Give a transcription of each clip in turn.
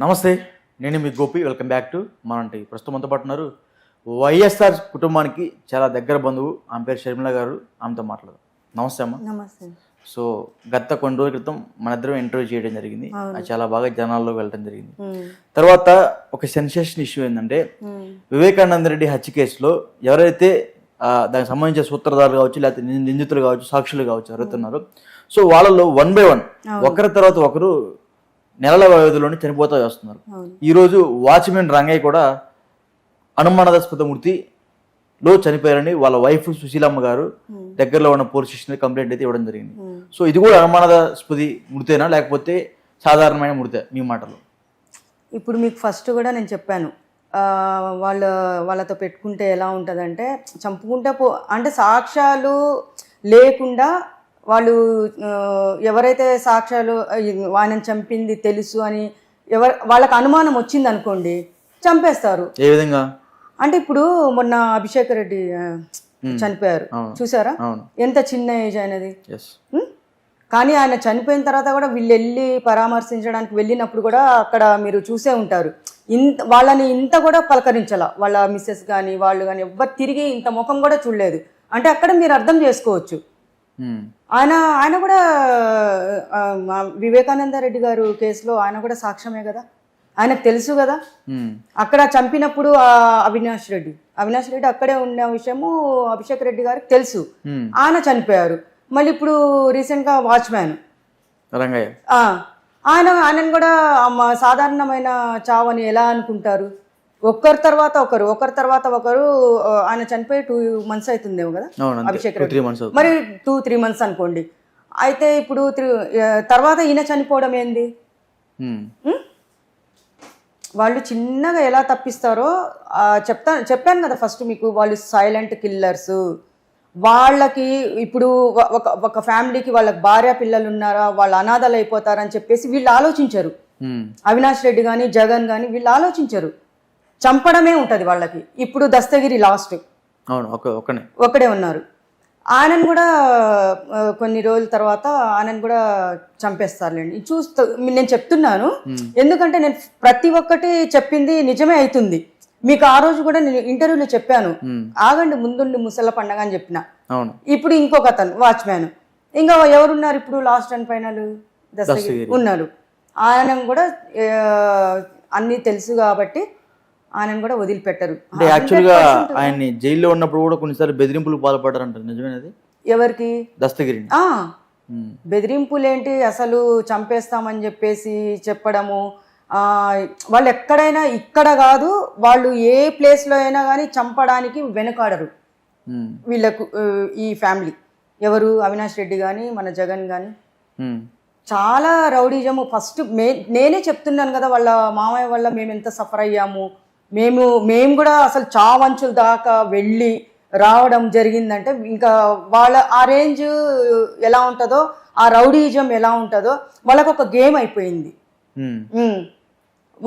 నమస్తే, నేను మీ గోపి. వెల్కమ్ బ్యాక్ టు మనంటి. ప్రస్తుతం అంతా పట్టున్నారు వైఎస్ఆర్ కుటుంబానికి చాలా దగ్గర బంధువు. ఆమె పేరు షర్మిల గారు. ఆమెతో మాట్లాడదాం. నమస్తే అమ్మ. నమస్తే. సో గత కొన్ని రోజుల క్రితం మన ఇద్దరం ఇంటర్వ్యూ చేయడం జరిగింది. అది చాలా బాగా జనాల్లో వెళ్ళడం జరిగింది. తర్వాత ఒక సెన్సేషన్ ఇష్యూ ఏంటంటే వివేకానంద రెడ్డి హత్య కేసులో ఎవరైతే దానికి సంబంధించిన సూత్రధారులు కావచ్చు, లేకపోతే నిందితులు కావచ్చు, సాక్షులు కావచ్చు ఎవరైతున్నారు, సో వాళ్ళలో 1 by 1 ఒకరి తర్వాత ఒకరు నెలల వ్యవధిలోనే చనిపోతూ వస్తున్నారు. ఈరోజు వాచ్మెన్ రంగయ్య కూడా అనుమానాస్పద మృతిలో చనిపోయారని వాళ్ళ వైఫ్ సుశీలమ్మ గారు దగ్గరలో ఉన్న పోలీస్ స్టేషన్ కంప్లైంట్ అయితే ఇవ్వడం జరిగింది. సో ఇది కూడా అనుమానాస్పది మృతేనా లేకపోతే సాధారణమైన మృతే మీ మాటలో? ఇప్పుడు మీకు ఫస్ట్ కూడా నేను చెప్పాను, వాళ్ళతో పెట్టుకుంటే ఎలా ఉంటుందంటే చంపుకుంటే అంటే సాక్ష్యాలు లేకుండా వాళ్ళు ఎవరైతే సాక్ష్యాలు ఆయనను చంపింది తెలుసు అని వాళ్ళకి అనుమానం వచ్చింది అనుకోండి, చంపేస్తారు. ఏ విధంగా అంటే ఇప్పుడు మొన్న అభిషేక్ రెడ్డి చనిపోయారు, చూసారా? ఎంత చిన్న ఏజ్ ఆయనది. కానీ ఆయన చనిపోయిన తర్వాత కూడా వీళ్ళు వెళ్ళి పరామర్శించడానికి వెళ్ళినప్పుడు కూడా అక్కడ మీరు చూసే ఉంటారు, వాళ్ళని ఇంత కూడా పలకరించాల, వాళ్ళ మిస్సెస్ కానీ వాళ్ళు కానీ ఎవ్వరు తిరిగి ఇంత ముఖం కూడా చూడలేదు. అంటే అక్కడ మీరు అర్థం చేసుకోవచ్చు. ఆయన కూడా వివేకానంద రెడ్డి గారు కేసులో ఆయన కూడా సాక్ష్యమే కదా, ఆయనకు తెలుసు కదా. అక్కడ చంపినప్పుడు అవినాష్ రెడ్డి అక్కడే ఉన్న విషయము అభిషేక్ రెడ్డి గారికి తెలుసు, ఆయన చనిపోయారు. మళ్ళీ ఇప్పుడు రీసెంట్ గా వాచ్మ్యాన్ ఆయనను కూడా సాధారణమైన చావని ఎలా అనుకుంటారు? ఒకరి తర్వాత ఒకరు ఆయన చనిపోయి 2 months అవుతుందేమో కదా అభిషేక్ రెడ్డి, మరి 2-3 months అనుకోండి. అయితే ఇప్పుడు తర్వాత ఈయన చనిపోవడం ఏంది? వాళ్ళు చిన్నగా ఎలా తప్పిస్తారో చెప్పాను కదా ఫస్ట్ మీకు. వాళ్ళు సైలెంట్ కిల్లర్స్. వాళ్ళకి ఇప్పుడు ఒక ఫ్యామిలీకి వాళ్ళకి భార్య పిల్లలు ఉన్నారా, వాళ్ళు అనాథలు అయిపోతారని చెప్పేసి వీళ్ళు ఆలోచించరు. అవినాష్ రెడ్డి కానీ జగన్ కానీ వీళ్ళు ఆలోచించరు, చంపడమే ఉంటది వాళ్ళకి. ఇప్పుడు దస్తగిరి లాస్ట్ ఒకడే ఉన్నారు. ఆయనను కూడా కొన్ని రోజుల తర్వాత ఆయనను కూడా చంపేస్తారులేండి. నేను చెప్తున్నాను ఎందుకంటే నేను ప్రతి ఒక్కటి చెప్పింది నిజమే అవుతుంది. మీకు ఆ రోజు కూడా నేను ఇంటర్వ్యూలో చెప్పాను, ఆగండి ముందుండి ముసళ్ళ పండగ అని చెప్పిన. ఇప్పుడు ఇంకొక అతను వాచ్మ్యాన్, ఇంకా ఎవరున్నారు ఇప్పుడు లాస్ట్ అండ్ ఫైనల్ దస్తగిరి ఉన్నారు. ఆయన కూడా అన్ని తెలుసు కాబట్టి ఆయన కూడా వదిలిపెట్టరు. యాక్చువల్గా ఆయన జైల్లో ఉన్నప్పుడు కూడా కొన్నిసార్లు బెదిరింపులు పాల్పడారంటారు, నిజమేనది? ఎవరికి? దస్తగిరి. బెదిరింపులు ఏంటి, అసలు చంపేస్తామని చెప్పేసి చెప్పడము. వాళ్ళు ఎక్కడైనా, ఇక్కడ కాదు వాళ్ళు ఏ ప్లేస్ లో అయినా కానీ చంపడానికి వెనుకాడరు వీళ్ళకు. ఈ ఫ్యామిలీ ఎవరు, అవినాష్ రెడ్డి కానీ మన జగన్ కానీ చాలా రౌడీజము. ఫస్ట్ నేనే చెప్తున్నాను కదా, వాళ్ళ మామయ్య వల్ల మేము ఎంత సఫర్ అయ్యాము. మేము కూడా అసలు చావంచుల దాకా వెళ్ళి రావడం జరిగిందంటే ఇంకా వాళ్ళ ఆ రేంజ్ ఎలా ఉంటుందో, ఆ రౌడీజం ఎలా ఉంటుందో వాళ్ళకు ఒక గేమ్ అయిపోయింది.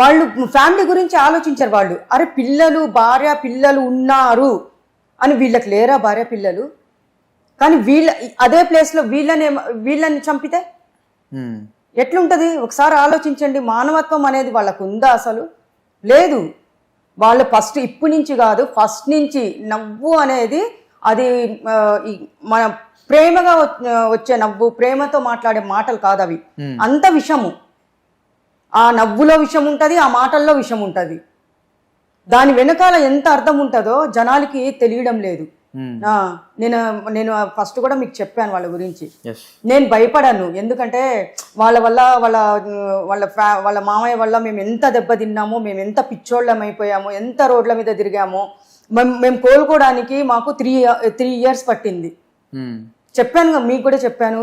వాళ్ళు ఫ్యామిలీ గురించి ఆలోచించారు. వాళ్ళు అరే పిల్లలు, భార్య పిల్లలు ఉన్నారు అని, వీళ్ళకి లేరా భార్య పిల్లలు? కానీ అదే ప్లేస్లో వీళ్ళని చంపితే ఎట్లుంటది? ఒకసారి ఆలోచించండి. మానవత్వం అనేది వాళ్ళకు ఉందా? అసలు లేదు. వాళ్ళు ఫస్ట్, ఇప్పటి నుంచి కాదు, ఫస్ట్ నుంచి నవ్వు అనేది అది మన ప్రేమగా వచ్చే నవ్వు, ప్రేమతో మాట్లాడే మాటలు కాదు అవి. అంత విషము. ఆ నవ్వులో విషం ఉంటుంది, ఆ మాటల్లో విషం ఉంటుంది. దాని వెనకాల ఎంత అర్థం ఉంటుందో జనాలకి తెలియడం లేదు. నేను ఫస్ట్ కూడా మీకు చెప్పాను వాళ్ళ గురించి. నేను భయపడాను, ఎందుకంటే వాళ్ళ వల్ల వాళ్ళ మామయ్య వల్ల మేము ఎంత దెబ్బతిన్నామో, మేము ఎంత పిచ్చోళ్ళం అయిపోయామో, ఎంత రోడ్ల మీద తిరిగామో. మేము కోలుకోవడానికి మాకు 3 years పట్టింది. చెప్పాను మీకు కూడా చెప్పాను,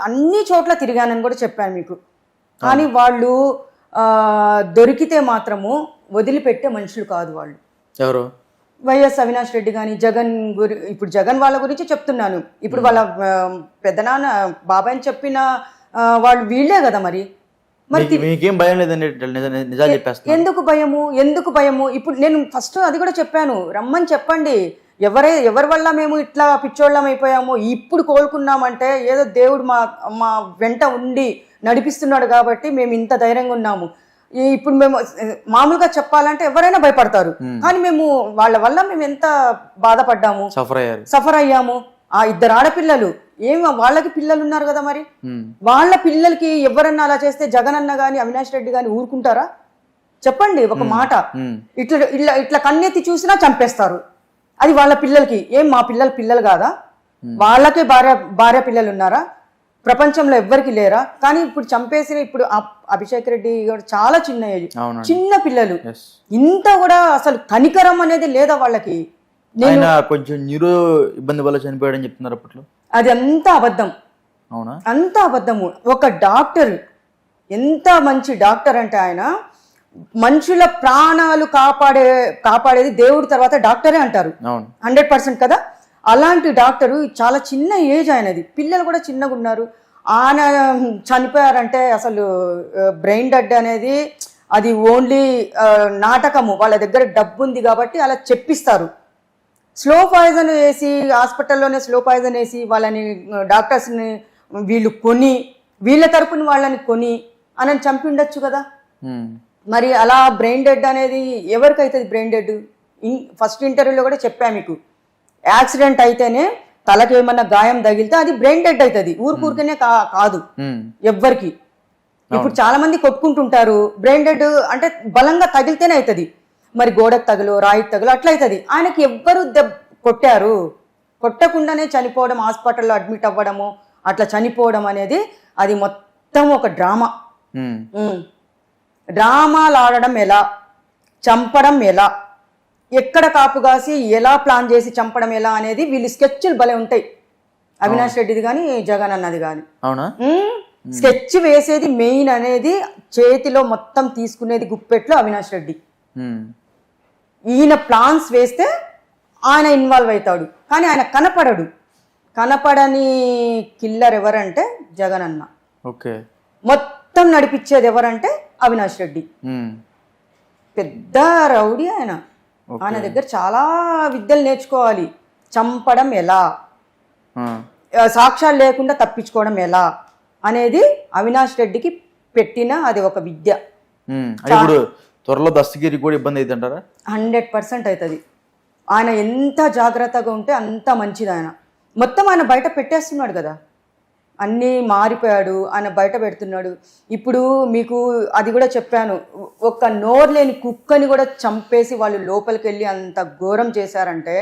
అన్ని చోట్ల తిరిగానని కూడా చెప్పాను మీకు. కానీ వాళ్ళు దొరికితే మాత్రము వదిలిపెట్టే మనుషులు కాదు వాళ్ళు. ఎవరు? వైఎస్ అవినాష్ రెడ్డి కానీ జగన్ ఇప్పుడు జగన్ వాళ్ళ గురించి చెప్తున్నాను. ఇప్పుడు వాళ్ళ పెద్దనాన్న బాబాయ్ చెప్పిన వాళ్ళు వీళ్ళే కదా. మరి మీకేం భయం లేదండి? ఎందుకు భయము? ఇప్పుడు నేను ఫస్ట్ అది కూడా చెప్పాను, రమ్మని చెప్పండి. ఎవరి వల్ల మేము ఇట్లా పిచ్చోళ్ళం అయిపోయాము, ఇప్పుడు కోలుకున్నామంటే ఏదో దేవుడు మా వెంట ఉండి నడిపిస్తున్నాడు కాబట్టి మేము ఇంత ధైర్యంగా ఉన్నాము. ఇప్పుడు మేము మామూలుగా చెప్పాలంటే ఎవరైనా భయపడతారు, కానీ మేము వాళ్ళ వల్ల మేము ఎంత బాధపడ్డాము, సఫర్ అయ్యాము. ఆ 2 ఆడపిల్లలు వాళ్ళకి పిల్లలు ఉన్నారు కదా, మరి వాళ్ళ పిల్లలకి ఎవరన్నా అలా చేస్తే జగన్ అన్న గాని అవినాష్ రెడ్డి గాని ఊరుకుంటారా? చెప్పండి ఒక మాట. ఇట్లా కన్నెత్తి చూసినా చంపేస్తారు. అది వాళ్ళ పిల్లలకి. మా పిల్లలు కాదా? వాళ్ళకే భార్య పిల్లలు ఉన్నారా? ప్రపంచంలో ఎవ్వరికి లేరా? కానీ ఇప్పుడు చంపేసిన ఇప్పుడు అభిషేక్ రెడ్డి చాలా చిన్న ఏజ్, చిన్న పిల్లలు. ఇంత కూడా అసలు కనికరం అనేది లేదా వాళ్ళకి? కొంచెం న్యూరో ఇబ్బంది వల్ల చనిపోయాడని చెప్తున్నారు అప్పట్లో. అది అంత అబద్ధం, అంత అబద్ధము. ఒక డాక్టర్, ఎంత మంచి డాక్టర్ అంటే ఆయన మనుషుల ప్రాణాలు కాపాడేది దేవుడి తర్వాత డాక్టరే అంటారు. 100% కదా. అలాంటి డాక్టరు చాలా చిన్న ఏజ్ ఆయనది, పిల్లలు కూడా చిన్నగా ఉన్నారు. ఆయన చనిపోయారంటే అసలు బ్రెయిన్ డెడ్ అనేది అది ఓన్లీ నాటకము. వాళ్ళ దగ్గర డబ్బు ఉంది కాబట్టి అలా చెప్పిస్తారు. స్లో పాయిజన్ వేసి హాస్పిటల్లోనే స్లో పాయిజన్ వేసి వాళ్ళని డాక్టర్స్ని వీళ్ళు కొని వీళ్ళ తరపున వాళ్ళని కొని అని చంపి ఉండొచ్చు కదా. మరి అలా బ్రెయిన్ డెడ్ అనేది ఎవరికి అవుతుంది? బ్రెయిన్ డెడ్ ఫస్ట్ ఇంటర్వ్యూలో కూడా చెప్పా మీకు, యాక్సిడెంట్ అయితేనే తలకి ఏమన్నా గాయం తగిలితే అది బ్రెయిన్ డెడ్ అవుతుంది, ఊరికనే కాదు ఎవ్వరికి. ఇప్పుడు చాలా మంది కొట్టుకుంటుంటారు, బ్రెయిన్ డెడ్ అంటే బలంగా తగిలితేనే అవుతుంది. మరి గోడకు తగులు, రాయికి తగులు అట్లా అవుతుంది. ఆయనకి ఎవ్వరు కొట్టారు, కొట్టకుండానే చనిపోవడం, హాస్పిటల్లో అడ్మిట్ అవ్వడము, అట్లా చనిపోవడం అనేది అది మొత్తం ఒక డ్రామా. డ్రామాలు ఆడడం ఎలా, చంపడం ఎలా, ఎక్కడ కాపు కాసి ఎలా ప్లాన్ చేసి చంపడం ఎలా అనేది వీళ్ళు స్కెచ్లు భలే ఉంటాయి. అవినాష్ రెడ్డిది కానీ జగన్ అన్నది కానీ. స్కెచ్ వేసేది మెయిన్ అనేది చేతిలో మొత్తం తీసుకునేది గుప్పెట్లో అవినాష్ రెడ్డి. ఈయన ప్లాన్స్ వేస్తే ఆయన ఇన్వాల్వ్ అవుతాడు, కానీ ఆయన కనపడడు. కనపడని కిల్లర్ ఎవరంటే జగన్ అన్న. మొత్తం నడిపించేది ఎవరంటే అవినాష్ రెడ్డి. పెద్ద రౌడీ ఆయన. ఆయన దగ్గర చాలా విద్యలు నేర్చుకోవాలి. చంపడం ఎలా, సాక్ష్యాలు లేకుండా తప్పించుకోవడం ఎలా అనేది అవినాష్ రెడ్డికి పెట్టిన అది ఒక విద్య. త్వరలో దస్తగిరి కూడా ఇబ్బంది అవుతుంటారా? 100% అవుతుంది. ఆయన ఎంత జాగ్రత్తగా ఉంటే అంత మంచిది. ఆయన మొత్తం ఆయన బయట పెట్టేస్తున్నాడు కదా, అన్నీ మారిపోయాడు, ఆయన బయట పెడుతున్నాడు. ఇప్పుడు మీకు అది కూడా చెప్పాను, ఒక నోరు లేని కుక్కని కూడా చంపేసి వాళ్ళు లోపలికి వెళ్ళి అంత ఘోరం చేశారంటే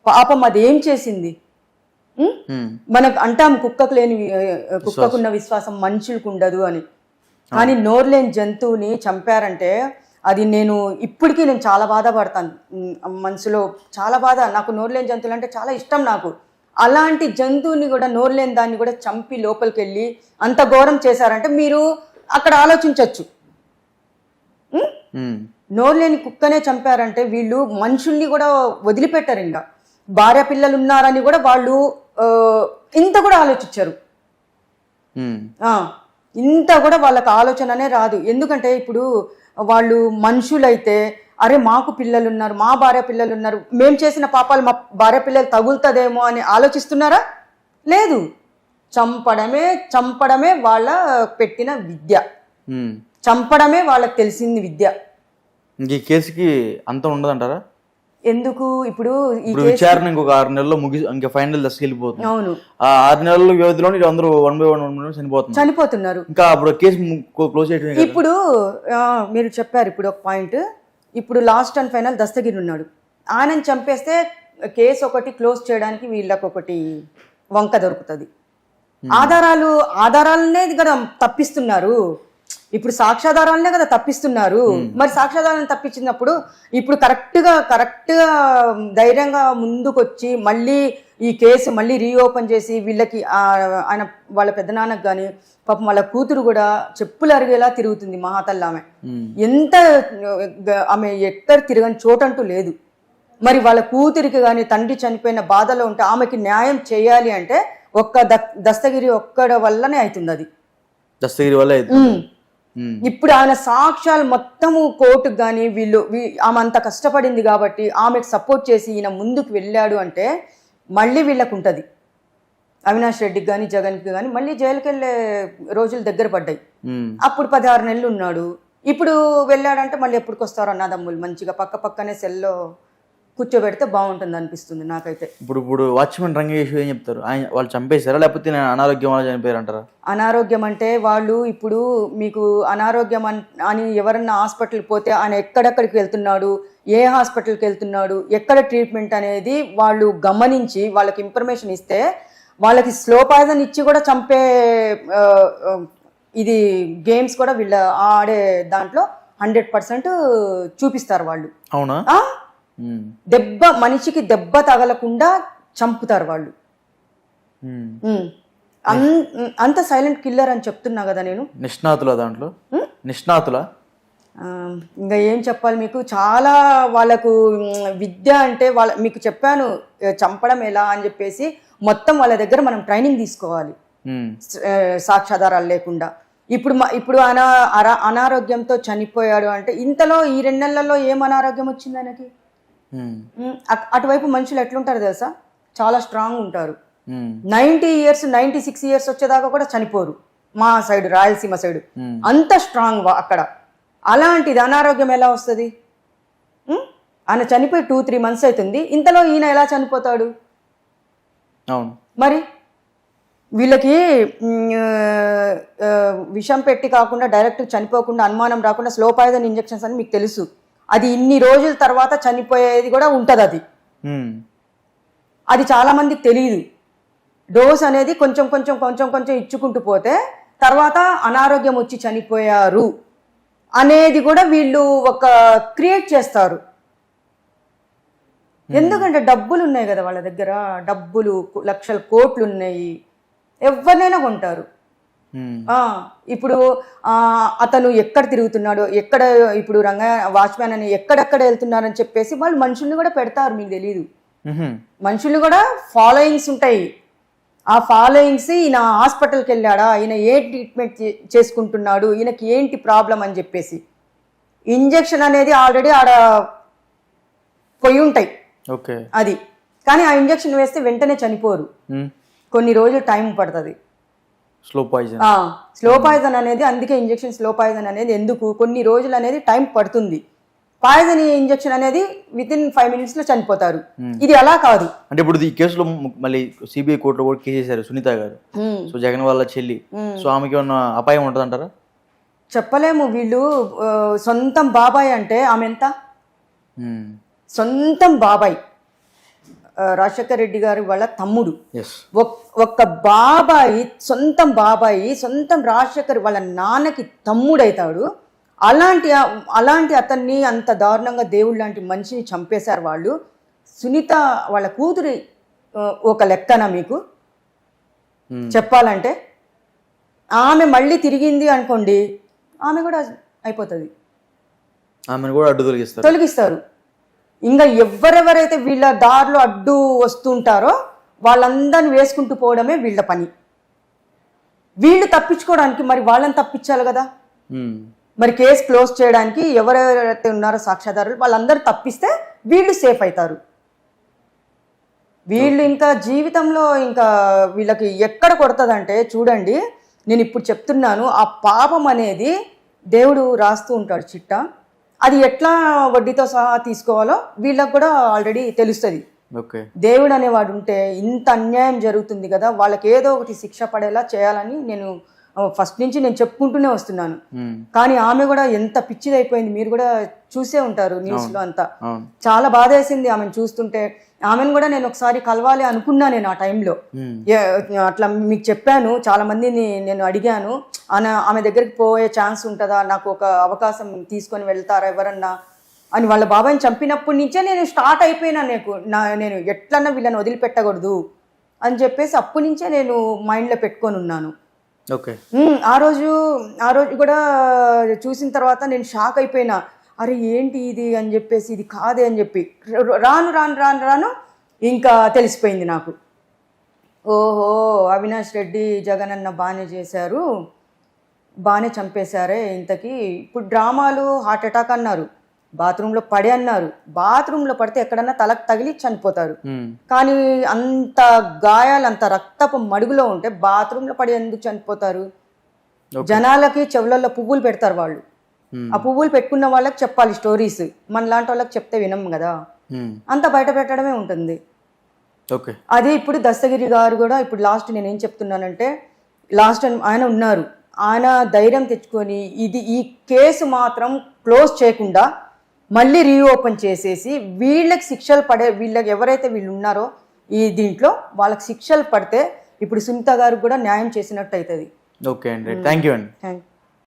పాపం అదేం చేసింది? మనకు అంటాం కుక్కకున్న విశ్వాసం మనుషులకు ఉండదు అని, కానీ నోరు లేని జంతువుని చంపారంటే అది ఇప్పటికీ నేను చాలా బాధపడతాను మనసులో, చాలా బాధ. నాకు నోరు లేని జంతువులు అంటే చాలా ఇష్టం నాకు. అలాంటి జంతువుని కూడా, నోరు లేని దాన్ని కూడా చంపి లోపలికి వెళ్ళి అంత ఘోరం చేశారంటే మీరు అక్కడ ఆలోచించవచ్చు. నోరు లేని కుక్కనే చంపారంటే వీళ్ళు మనుషుల్ని కూడా వదిలిపెట్టారు. ఇంకా భార్య పిల్లలు ఉన్నారని కూడా వాళ్ళు ఇంత కూడా ఆలోచించారు. ఇంత కూడా వాళ్ళకి ఆలోచననే రాదు. ఎందుకంటే ఇప్పుడు వాళ్ళు మనుషులైతే అరే మాకు పిల్లలు ఉన్నారు, మా భార్య పిల్లలు ఉన్నారు, మేము చేసిన పాపాలు మా భార్య పిల్లలు తగులుతుందేమో అని ఆలోచిస్తున్నారా? లేదు. చంపడమే వాళ్ళ పెట్టిన విద్య, చంపడమే వాళ్ళకి తెలిసింది విద్య. ఈ కేసుకి అంత ఉండదంటారా? ఎందుకు? ఇప్పుడు ఈ విచారణ ఇంకొక 6 నెలల్లో ఇంకా ఫైనల్ దశకి వెళ్ళిపోతుంది. అవును, ఆ 6 నెలల వ్యవధిలో అందరూ 1 by 1 చనిపోతున్నారు. ఇంకా అప్పుడు కేసు క్లోజ్ చేయడం. ఇప్పుడు మీరు చెప్పారు ఇప్పుడు ఒక పాయింట్. ఇప్పుడు లాస్ట్ అండ్ ఫైనల్ దస్తగిరి ఉన్నాడు, ఆయనని చంపేస్తే కేసు ఒకటి క్లోజ్ చేయడానికి వీళ్ళకి ఒకటి వంక దొరుకుతుంది. ఆధారాలనే కదా తప్పిస్తున్నారు. ఇప్పుడు సాక్ష్యాధారాలనే కదా తప్పిస్తున్నారు. మరి సాక్ష్యాధారాలను తప్పించినప్పుడు ఇప్పుడు కరెక్ట్ గా ధైర్యంగా ముందుకొచ్చి మళ్ళీ ఈ కేసు మళ్ళీ రీఓపెన్ చేసి వీళ్ళకి ఆయన వాళ్ళ పెద్దనాన్నకు కానీ పాపం వాళ్ళ కూతురు కూడా చెప్పులు అరిగేలా తిరుగుతుంది. మహాతల్లి ఆమె ఎంత ఆమె ఎక్కడ తిరగని చోటంటూ లేదు. మరి వాళ్ళ కూతురికి కానీ తండ్రి చనిపోయిన బాధలో ఉంటే ఆమెకి న్యాయం చేయాలి అంటే ఒక్క దస్తగిరి ఒక్కడ వల్లనే అవుతుంది. అది దస్తగిరి వల్ల. ఇప్పుడు ఆయన సాక్ష్యాలు మొత్తము కోర్టుకు కానీ ఆమె అంత కష్టపడింది కాబట్టి ఆమెకు సపోర్ట్ చేసి ఈయన ముందుకు వెళ్ళాడు అంటే మళ్ళీ వీళ్ళకు ఉంటుంది. అవినాష్ రెడ్డికి కానీ జగన్కి కానీ మళ్ళీ జైలుకి వెళ్ళే రోజులు దగ్గర పడ్డాయి. అప్పుడు 16 నెలలు ఉన్నాడు, ఇప్పుడు వెళ్ళాడంటే మళ్ళీ ఎప్పటికొస్తారు అన్నదమ్ములు మంచిగా పక్క పక్కనే సెల్లో కూర్చోబెడితే బాగుంటుంది అనిపిస్తుంది నాకైతే. ఇప్పుడు వాచ్మెన్ రంగేష్ ఏం చెప్తారు? వాళ్ళు చంపేశారా లేకపోతే అనారోగ్యం వల్ల చనిపోయారు అంటారా? అనారోగ్యం అంటే వాళ్ళు ఇప్పుడు మీకు అనారోగ్యం అని ఎవరన్నా హాస్పిటల్కి పోతే ఆయన ఎక్కడెక్కడికి వెళ్తున్నాడు, ఏ హాస్పిటల్కి వెళ్తున్నాడు, ఎక్కడ ట్రీట్మెంట్ అనేది వాళ్ళు గమనించి వాళ్ళకి ఇన్ఫర్మేషన్ ఇస్తే వాళ్ళకి స్లో పాయిజన్ ఇచ్చి కూడా చంపే ఇది గేమ్స్ కూడా వీళ్ళ ఆడే దాంట్లో 100% చూపిస్తారు వాళ్ళు. అవునా? దెబ్బ మనిషికి దెబ్బ తగలకుండా చంపుతారు వాళ్ళు. అంత సైలెంట్ కిల్లర్ అని చెప్తున్నా కదా నేను. నిష్ణాతుల దాంట్లో నిష్ణాతుల ఇంకా ఏం చెప్పాలి మీకు, చాలా వాళ్ళకు విద్య అంటే మీకు చెప్పాను చంపడం ఎలా అని చెప్పేసి మొత్తం వాళ్ళ దగ్గర మనం ట్రైనింగ్ తీసుకోవాలి సాక్ష్యాధారాలు లేకుండా. ఇప్పుడు అనారోగ్యంతో చనిపోయాడు అంటే ఇంతలో ఈ 2 నెలల్లో ఏం అనారోగ్యం వచ్చింది ఆయనకి? అటువైపు మనుషులు ఎట్లుంటారు తెలుసా, చాలా స్ట్రాంగ్ ఉంటారు. 90 ఇయర్స్ 96 ఇయర్స్ వచ్చేదాకా కూడా చనిపోరు. మా సైడ్ రాయలసీమ సైడ్ అంత స్ట్రాంగ్ అక్కడ. అలాంటిది అనారోగ్యం ఎలా వస్తుంది? ఆయన చనిపోయి 2-3 months అవుతుంది, ఇంతలో ఈయన ఎలా చనిపోతాడు? అవును మరి వీళ్ళకి విషం పెట్టి కాకుండా డైరెక్ట్ చనిపోకుండా అనుమానం రాకుండా స్లో పాయిజన్ ఇంజెక్షన్స్ అని మీకు తెలుసు. అది ఇన్ని రోజుల తర్వాత చనిపోయేది కూడా ఉంటుంది. అది చాలా మందికి తెలియదు. డోస్ అనేది కొంచెం కొంచెం కొంచెం కొంచెం ఇచ్చుకుంటూ పోతే తర్వాత అనారోగ్యం వచ్చి చనిపోయారు అనేది కూడా వీళ్ళు ఒక క్రియేట్ చేస్తారు. ఎందుకంటే డబ్బులు ఉన్నాయి కదా వాళ్ళ దగ్గర, డబ్బులు లక్షల కోట్లు ఉన్నాయి, ఎవరినైనా కొంటారు. ఇప్పుడు అతను ఎక్కడ తిరుగుతున్నాడు, ఎక్కడ ఇప్పుడు వాచ్మ్యాన్ అని ఎక్కడెక్కడ వెళ్తున్నారని చెప్పేసి వాళ్ళు మనుషుల్ని కూడా పెడతారు. మీకు తెలీదు, మనుషుల్ని కూడా ఫాలోయింగ్స్ ఉంటాయి. ఆ ఫాలోయింగ్స్ ఈయన హాస్పిటల్కి వెళ్ళాడా, ఈయన ఏ ట్రీట్మెంట్ చేసుకుంటున్నాడు, ఈయనకి ఏంటి ప్రాబ్లం అని చెప్పేసి ఇంజెక్షన్ అనేది ఆల్రెడీ ఆడ పోయి ఉంటాయి అది. కానీ ఆ ఇంజెక్షన్ వేస్తే వెంటనే చనిపోరు, కొన్ని రోజులు టైం పడుతుంది. స్లో పాయిజన్ అనేది అందుకే ఇంజెక్షన్ స్లో పాయిజన్ అనేది ఎందుకు కొన్ని రోజులు అనేది టైం పడుతుంది. పాయిజన్ ఇంజెక్షన్ అనేది వితిన్ 5 minutes లో చనిపోతారు. ఇది అలా కాదు. అంటే ఇప్పుడు ఈ కేసులో మళ్ళీ సిబిఐ కోర్టులో కూడా కేసు చేశారు సునీత గారు, సో జగన్ వాళ్ళ చెల్లి. సో ఆమెకి ఏమన్నా అపాయం ఉంటుంది అంటారా? చెప్పలేము. వీళ్ళు సొంతం బాబాయ్ అంటే ఆమె ఎంత సొంతం బాబాయ్, రాజశేఖర రెడ్డి గారి వాళ్ళ తమ్ముడు, ఒక్క బాబాయి సొంతం బాబాయి సొంతం రాజశేఖర్ వాళ్ళ నాన్నకి తమ్ముడైతాడు. అలాంటి అతన్ని అంత దారుణంగా దేవుడు లాంటి మనిషిని చంపేశారు వాళ్ళు. సునీత వాళ్ళ కూతురి ఒక లెక్కన మీకు చెప్పాలంటే, ఆమె మళ్ళీ తిరిగింది అనుకోండి, ఆమె కూడా అయిపోతుంది, ఆమెను కూడా అడ్డు తొలగిస్తారు. ఇంకా ఎవరెవరైతే వీళ్ళ దారిలో అడ్డు వస్తుంటారో వాళ్ళందరిని వేసుకుంటూ పోవడమే వీళ్ళ పని. వీళ్ళు తప్పించుకోవడానికి మరి వాళ్ళని తప్పించాలి కదా. మరి కేసు క్లోజ్ చేయడానికి ఎవరెవరైతే ఉన్నారో సాక్ష్యాధారులు వాళ్ళందరూ తప్పిస్తే వీళ్ళు సేఫ్ అవుతారు. వీళ్ళు ఇంకా జీవితంలో ఇంకా వీళ్ళకి ఎక్కడ కొడుతుందంటే చూడండి, నేను ఇప్పుడు చెప్తున్నాను, ఆ పాపం అనేది దేవుడు రాస్తూ ఉంటాడు చిట్టా. అది ఎట్లా వడ్డీతో సహా తీసుకోవాలో వీళ్ళకి కూడా ఆల్రెడీ తెలుస్తుంది. దేవుడు అనేవాడు ఉంటే ఇంత అన్యాయం జరుగుతుంది కదా, వాళ్ళకి ఏదో ఒకటి శిక్ష పడేలా చేయాలని నేను ఫస్ట్ నుంచి నేను చెప్పుకుంటూనే వస్తున్నాను. కానీ ఆమె కూడా ఎంత పిచ్చిదైపోయింది, మీరు కూడా చూసే ఉంటారు న్యూస్ లో అంతా. చాలా బాధ వేసింది ఆమెను చూస్తుంటే. ఆమెను కూడా నేను ఒకసారి కలవాలి అనుకున్నా నేను ఆ టైంలో. అట్లా మీకు చెప్పాను, చాలా మందిని నేను అడిగాను, ఆమె దగ్గరికి పోయే ఛాన్స్ ఉంటుందా, నాకు ఒక అవకాశం తీసుకొని వెళ్తారా ఎవరన్నా అని. వాళ్ళ బాబాయ్ని చంపినప్పటి నుంచే నేను స్టార్ట్ అయిపోయినా, నేను ఎట్లన్నా వీళ్ళని వదిలిపెట్టకూడదు అని చెప్పేసి అప్పటి నుంచే నేను మైండ్లో పెట్టుకొని ఉన్నాను. ఆ రోజు కూడా చూసిన తర్వాత నేను షాక్ అయిపోయినా, అరే ఏంటి ఇది అని చెప్పేసి, ఇది కాదే అని చెప్పి రాను రాను రాను రాను ఇంకా తెలిసిపోయింది నాకు. ఓహో, అవినాష్ రెడ్డి జగన్ అన్న బాగానే చేశారు, బాగానే చంపేశారే ఇంతకీ. ఇప్పుడు డ్రామాలు హార్ట్ అటాక్ అన్నారు, బాత్రూంలో పడి అన్నారు. బాత్రూంలో పడితే ఎక్కడన్నా తలకు తగిలి చనిపోతారు. కానీ అంత గాయాలు అంత రక్తపు మడుగులో ఉంటే బాత్రూంలో పడి ఎందుకు చనిపోతారు? జనాలకి చెవులలో పువ్వులు పెడతారు వాళ్ళు, ఆ పువ్వులు పెట్టుకున్న వాళ్ళకి చెప్పాలి స్టోరీస్, మన లాంటి వాళ్ళకి చెప్తే వినం కదా, అంత బయట పెట్టడమే ఉంటుంది. ఓకే. అది ఇప్పుడు దస్తగిరి గారు కూడా ఇప్పుడు లాస్ట్ నేను ఏం చెప్తున్నానంటే, లాస్ట్ ఆయన ఉన్నారు, ఆయన ధైర్యం తెచ్చుకొని ఈ కేసు మాత్రం క్లోజ్ చేయకుండా మళ్ళీ రీఓపెన్ చేసేసి వీళ్ళకి శిక్షలు వీళ్ళకి ఎవరైతే వీళ్ళు ఉన్నారో ఈ దీంట్లో వాళ్ళకి శిక్షలు పడితే ఇప్పుడు సునీత గారికి కూడా న్యాయం చేసినట్టు అవుతుంది. ఓకే అండి, థ్యాంక్ యూ అండి. Thank you.